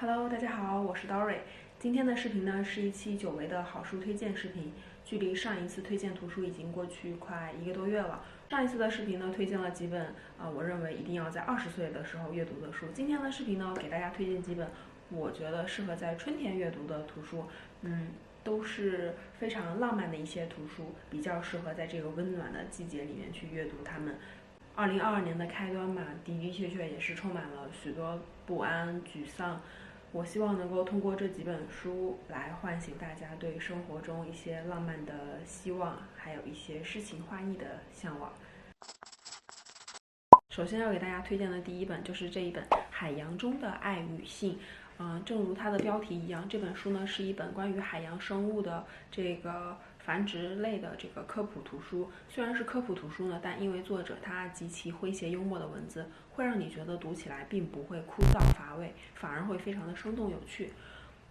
Hello，大家好，我是 Dory。今天的视频呢是一期久违的好书推荐视频，距离上一次推荐图书已经过去快1个多月了。上一次的视频呢推荐了几本我认为一定要在20岁的时候阅读的书。今天的视频呢给大家推荐几本我觉得适合在春天阅读的图书，都是非常浪漫的一些图书，比较适合在这个温暖的季节里面去阅读它们。2022年的开端嘛，的的确确也是充满了许多不安、沮丧。我希望能够通过这几本书来唤醒大家对生活中一些浪漫的希望，还有一些诗情画意的向往。首先要给大家推荐的第一本就是这一本《海洋中的爱与性》。正如它的标题一样，这本书呢是一本关于海洋生物的这个繁殖类的这个科普图书。虽然是科普图书呢，但因为作者他极其诙谐幽默的文字，会让你觉得读起来并不会枯燥乏味，反而会非常的生动有趣。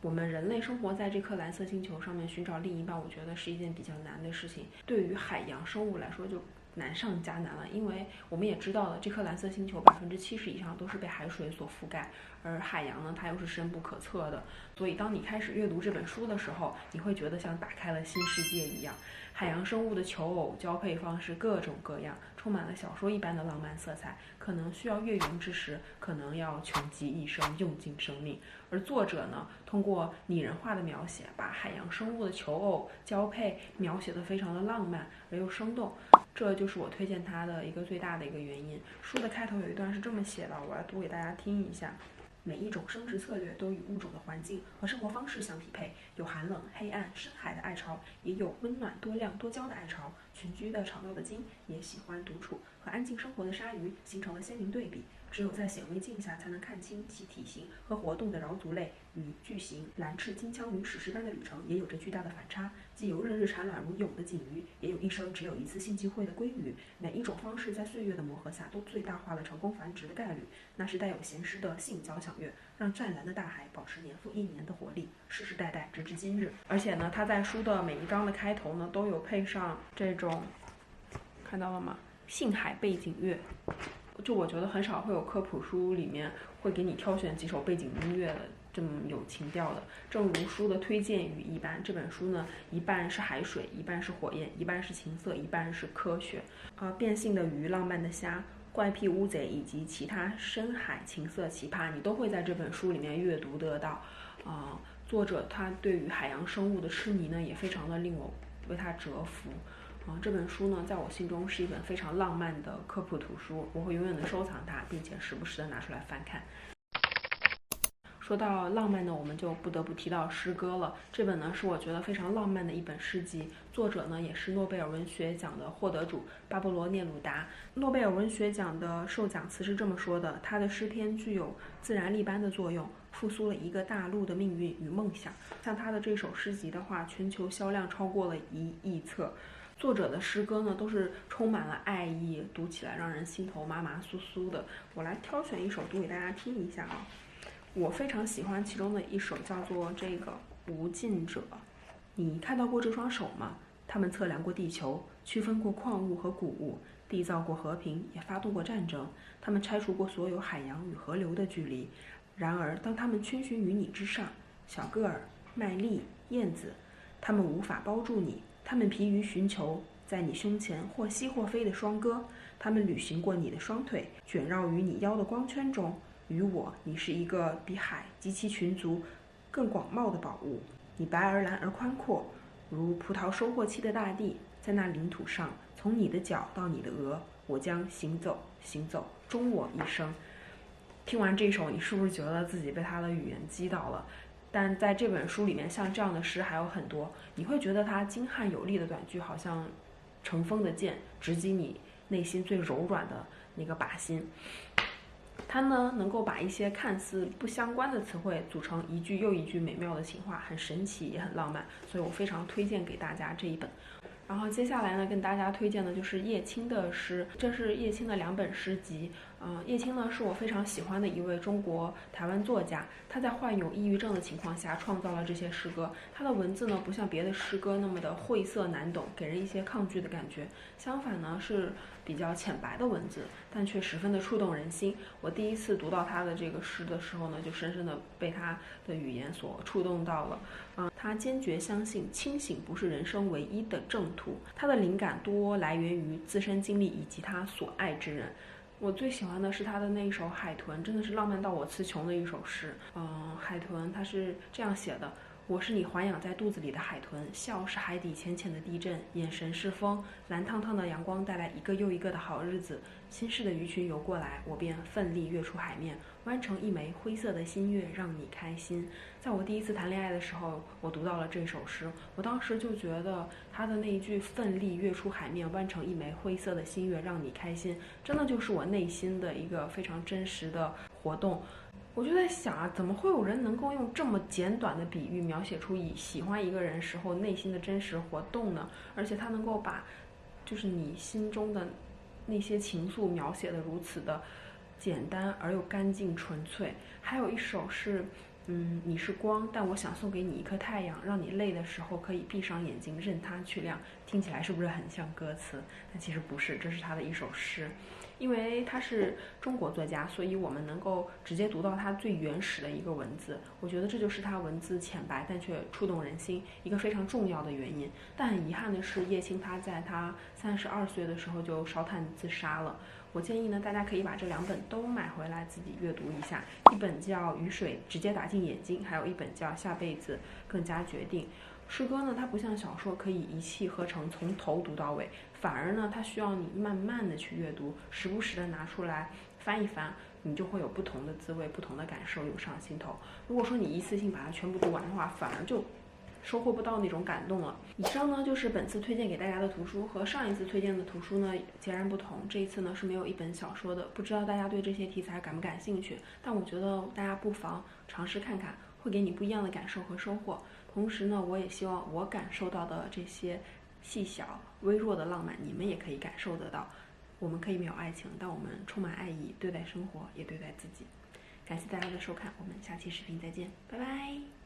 我们人类生活在这颗蓝色星球上面，寻找另一半，我觉得是一件比较难的事情。对于海洋生物来说，就难上加难了，因为我们也知道了，这颗蓝色星球70%以上都是被海水所覆盖，而海洋呢，它又是深不可测的。所以，当你开始阅读这本书的时候，你会觉得像打开了新世界一样。海洋生物的求偶交配方式各种各样，充满了小说一般的浪漫色彩。可能需要月圆之时，可能要穷极一生，用尽生命。而作者呢，通过拟人化的描写，把海洋生物的求偶交配描写得非常的浪漫而又生动。这就是我推荐它的一个最大的一个原因。书的开头有一段是这么写的，我来读给大家听一下。每一种生殖策略都与物种的环境和生活方式相匹配，有寒冷、黑暗、深海的爱巢，也有温暖、多亮、多娇的爱巢。群居的吵闹的鲸也喜欢独处，和安静生活的鲨鱼形成了鲜明对比。只有在显微镜下才能看清其体型和活动的桡足类与巨型蓝翅金枪鱼史诗般的旅程也有着巨大的反差，既有日日产卵如蛹的锦鱼，也有一生只有一次性机会的鲑鱼。每一种方式在岁月的磨合下都最大化了成功繁殖的概率，那是带有咸湿的性交响乐，让湛蓝的大海保持年复一年的活力，世世代代直至今日。而且呢，它在书的每一章的开头呢，都有配上这种，看到了吗？性海背景乐。就我觉得很少会有科普书里面会给你挑选几首背景音乐的这么有情调的。正如书的推荐语一般，这本书呢，一半是海水，一半是火焰，一半是情色，一半是科学。变性的鱼、浪漫的虾、怪癖乌贼以及其他深海情色奇葩，你都会在这本书里面阅读得到。作者他对于海洋生物的痴迷呢，也非常的令我为他折服。这本书呢，在我心中是一本非常浪漫的科普图书，我会永远的收藏它，并且时不时的拿出来翻看。说到浪漫呢，我们就不得不提到诗歌了。这本呢是我觉得非常浪漫的一本诗集，作者呢也是诺贝尔文学奖的获得主巴勃罗·聂鲁达。诺贝尔文学奖的授奖词是这么说的：他的诗篇具有自然力般的作用，复苏了一个大陆的命运与梦想。像他的这首诗集的话，全球销量超过了1亿册。作者的诗歌呢，都是充满了爱意，读起来让人心头麻麻酥酥的。我来挑选一首读给大家听一下啊。我非常喜欢其中的一首，叫做这个无尽者。你看到过这双手吗？他们测量过地球，区分过矿物和谷物，缔造过和平，也发动过战争。他们拆除过所有海洋与河流的距离。然而，当他们逡巡于你之上，小个儿、麦粒、燕子，他们无法包住你。他们疲于寻求在你胸前或吸或飞的双鸽，他们旅行过你的双腿，卷绕于你腰的光圈中。于我，你是一个比海及其群族更广袤的宝物。你白而蓝而宽阔，如葡萄收获期的大地。在那领土上，从你的脚到你的额，我将行走，行走，终我一生。听完这首，你是不是觉得自己被他的语言击倒了？但在这本书里面，像这样的诗还有很多，你会觉得它精悍有力的短句，好像乘风的箭，直击你内心最柔软的那个靶心。它呢，能够把一些看似不相关的词汇组成一句又一句美妙的情话，很神奇也很浪漫，所以我非常推荐给大家这一本。然后接下来呢，跟大家推荐的就是叶青的诗，这是叶青的2本诗集。叶青呢是我非常喜欢的一位中国台湾作家，他在患有抑郁症的情况下创造了这些诗歌。他的文字呢不像别的诗歌那么的晦涩难懂，给人一些抗拒的感觉，相反呢是比较浅白的文字，但却十分的触动人心。我第一次读到他的这个诗的时候呢，就深深的被他的语言所触动到了。他坚决相信清醒不是人生唯一的正途，他的灵感多来源于自身经历以及他所爱之人。我最喜欢的是他的那一首《海豚》，真的是浪漫到我词穷的一首诗。海豚它是这样写的：我是你环养在肚子里的海豚，笑是海底浅浅的地震，眼神是风，蓝烫烫的阳光带来一个又一个的好日子。心事的鱼群游过来，我便奋力跃出海面，弯成一枚灰色的新月，让你开心。在我第一次谈恋爱的时候，我读到了这首诗，我当时就觉得他的那一句奋力跃出海面，弯成一枚灰色的新月，让你开心，真的就是我内心的一个非常真实的活动。我就在想啊，怎么会有人能够用这么简短的比喻描写出以喜欢一个人时候内心的真实活动呢？而且他能够把就是你心中的那些情愫描写的如此的简单而又干净纯粹。还有一首是你是光，但我想送给你一颗太阳，让你累的时候可以闭上眼睛任它去亮。听起来是不是很像歌词？但其实不是，这是他的一首诗。因为他是中国作家，所以我们能够直接读到他最原始的一个文字。我觉得这就是他文字浅白但却触动人心一个非常重要的原因。但很遗憾的是，叶青他在他32岁的时候就烧炭自杀了。我建议呢，大家可以把这2本都买回来自己阅读一下，一本叫《雨水直接打进眼睛》，还有一本叫《下辈子更加决定》。诗歌呢，它不像小说可以一气呵成从头读到尾，反而呢，它需要你慢慢的去阅读，时不时的拿出来翻一翻，你就会有不同的滋味、不同的感受涌上心头。如果说你一次性把它全部读完的话，反而就收获不到那种感动了。以上呢就是本次推荐给大家的图书，和上一次推荐的图书呢截然不同。这一次呢是没有一本小说的，不知道大家对这些题材感不感兴趣？但我觉得大家不妨尝试看看，会给你不一样的感受和收获。同时呢，我也希望我感受到的这些细小微弱的浪漫，你们也可以感受得到。我们可以没有爱情，但我们充满爱意，对待生活，也对待自己。感谢大家的收看，我们下期视频再见，拜拜。